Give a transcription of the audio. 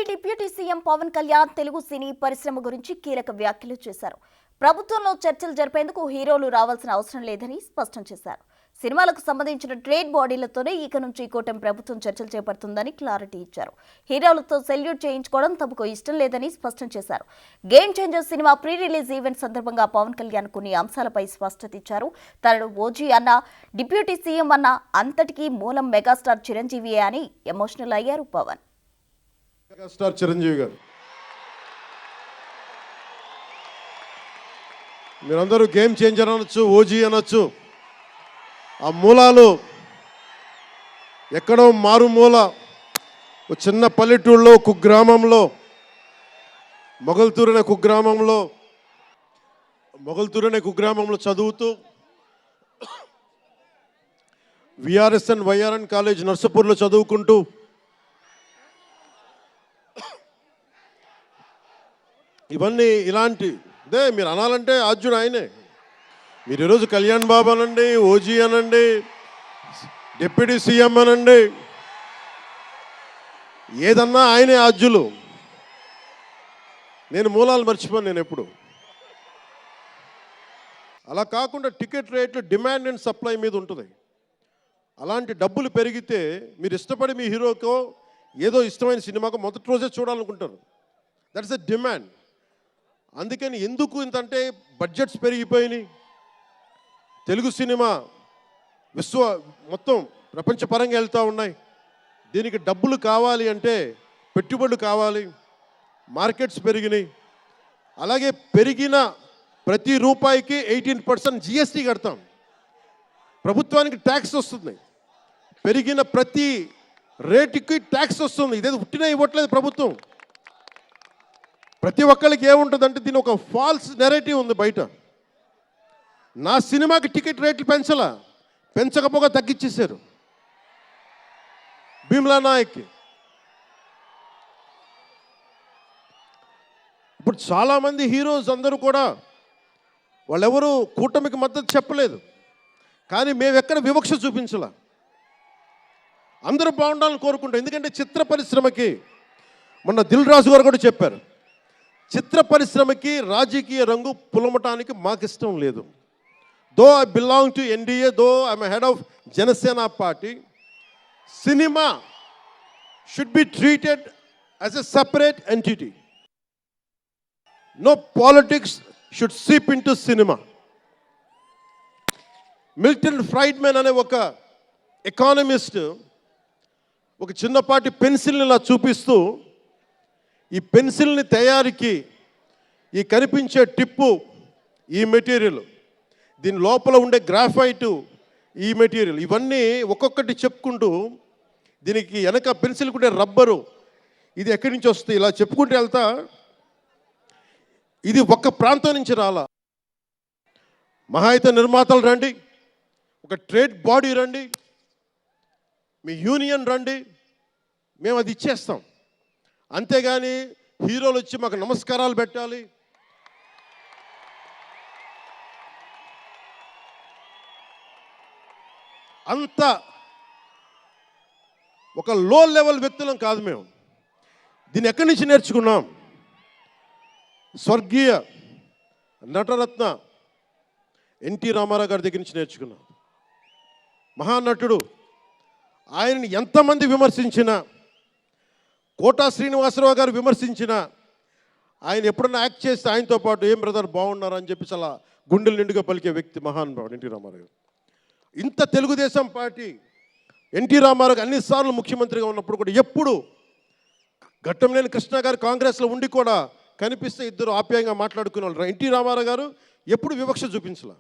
Deputy CM Pawan Kalyan Telugu సినీ పరిశ్రమ గురించి కీలక వ్యాఖ్యలు చేశారు. ప్రభుత్వంలో చర్చలు జరిపేందుకు హీరోలు రావాల్సిన అవసరం లేదని స్పష్టం చేశారు. సినిమాలకు సంబంధించిన ట్రేడ్ బాడీలతోనే ఇక నుంచి కూటమి ప్రభుత్వం చర్చలు చేపడుతుందని క్లారిటీ ఇచ్చారు. హీరోలతో సెల్యూట్ చేయించుకోవడం తమకు ఇష్టం లేదని స్పష్టం చేశారు. Game changer cinema pre release event సందర్భంగా పవన్ కళ్యాణ్ కొన్ని అంశాలపై స్పష్టత ఇచ్చారు. తనను ఓజీ అన్న, డిప్యూటీ సీఎం అన్న అంతటికీ మూలం మెగాస్టార్ చిరంజీవియే అని ఎమోషనల్ అయ్యారు పవన్. మెగాస్టార్ చిరంజీవి గారు, మీరందరూ గేమ్ చేంజర్ అనొచ్చు, ఓజీ అనొచ్చు. ఆ మూలాలు ఎక్కడో మారుమూల ఒక చిన్న పల్లెటూరులో కుగ్రామంలో మొగల్తూరు అనే కుగ్రామంలో చదువుతూ విఆర్ఎస్ఎన్ వైఆర్ఎన్ కాలేజ్ నర్సాపూర్లో చదువుకుంటూ ఇవన్నీ ఇలాంటిదే మీరు అనాలంటే ఆర్జున్ ఆయనే. మీరు ఈరోజు కళ్యాణ్ బాబు అనండి, ఓజీ అనండి, డిప్యూటీ సీఎం అనండి, ఏదన్నా ఆయనే ఆర్జులు. నేను మూలాలు మర్చిపోను నేను ఎప్పుడు. అలా కాకుండా టికెట్ రేట్లు డిమాండ్ అండ్ సప్లై మీద ఉంటుంది. అలాంటి డబ్బులు పెరిగితే మీరు ఇష్టపడి మీ హీరోకో ఏదో ఇష్టమైన సినిమాకో మొదటి రోజే చూడాలనుకుంటారు. That's a demand. అందుకని ఎందుకు ఇంతంటే బడ్జెట్స్ పెరిగిపోయినాయి. తెలుగు సినిమా మొత్తం ప్రపంచపరంగా వెళ్తూ ఉన్నాయి. దీనికి డబ్బులు కావాలి అంటే పెట్టుబడులు కావాలి. మార్కెట్స్ పెరిగినాయి. అలాగే పెరిగిన ప్రతి రూపాయికి 18% జిఎస్టీ కడతాం. ప్రభుత్వానికి ట్యాక్స్ వస్తుంది. పెరిగిన ప్రతి రేటుకి ట్యాక్స్ వస్తుంది. ఇదేదో పుట్టినా ఇవ్వట్లేదు ప్రభుత్వం. ప్రతి ఒక్కరికి ఏముంటుందంటే దీని ఒక ఫాల్స్ నెరేటివ్ ఉంది బయట. నా సినిమాకి టికెట్ రేట్లు పెంచకపోగా తగ్గించేశారు. భీమ్లా నాయక్కి ఇప్పుడు చాలామంది హీరోస్ అందరూ కూడా వాళ్ళెవరూ కూటమికి మద్దతు చెప్పలేదు. కానీ మేము ఎక్కడ వివక్ష చూపించాల, అందరూ బాగుండాలని కోరుకుంటాం. ఎందుకంటే చిత్ర పరిశ్రమకి మొన్న దిల్ రాజు గారు కూడా చెప్పారు, చిత్ర పరిశ్రమకి రాజకీయ రంగు పులమటానికి మాకు ఇష్టం లేదు. Though I belong to NDA, though I'm head of Janasena party, cinema should be treated as a separate entity. No politics should seep in to cinema. Milton Friedman అనే ఒక ఎకానమిస్ట్ ఒక చిన్నపాటి పెన్సిల్ని ఇలా చూపిస్తూ, ఈ పెన్సిల్ని తయారీకి ఈ కనిపించే టిప్పు ఈ మెటీరియల్, దీని లోపల ఉండే గ్రాఫైటు ఈ మెటీరియల్, ఇవన్నీ ఒక్కొక్కటి చెప్పుకుంటూ దీనికి వెనక పెన్సిల్ ఉండే రబ్బరు ఇది ఎక్కడి నుంచి వస్తుంది ఇలా చెప్పుకుంటూ వెళ్తా, ఇది ఒక్క ప్రాంతం నుంచి రాలా. మహా అయితే నిర్మాతలు రండి, ఒక ట్రేడ్ బాడీ రండి, మీ యూనియన్ రండి, మేము అది ఇచ్చేస్తాం. అంతేగాని హీరోలు వచ్చి మాకు నమస్కారాలు పెట్టాలి, అంత ఒక లో లెవెల్ వ్యక్తులం కాదు మేము. దీన్ని ఎక్కడి నుంచి నేర్చుకున్నాం? స్వర్గీయ నటరత్న ఎన్టీ రామారావు గారి దగ్గర నుంచి నేర్చుకున్నాం. మహానటుడు, ఆయనని ఎంతమంది విమర్శించినా, కోటా శ్రీనివాసరావు గారు విమర్శించిన, ఆయన ఎప్పుడన్నా యాక్ట్ చేస్తే ఆయనతో పాటు ఏం బ్రదర్ బాగున్నారని చెప్పి చాలా గుండెలు నిండుగా పలికే వ్యక్తి మహానుభావుడు ఎన్టీ రామారావు గారు. ఇంత తెలుగుదేశం పార్టీ ఎన్టీ రామారావు అన్నిసార్లు ముఖ్యమంత్రిగా ఉన్నప్పుడు కూడా ఎప్పుడు ఘట్టంనేని కృష్ణ గారు కాంగ్రెస్లో ఉండి కూడా కనిపిస్తే ఇద్దరు ఆప్యాయంగా మాట్లాడుకునే వాళ్ళు. ఎన్టీ రామారావు గారు ఎప్పుడు వివక్ష చూపించలే.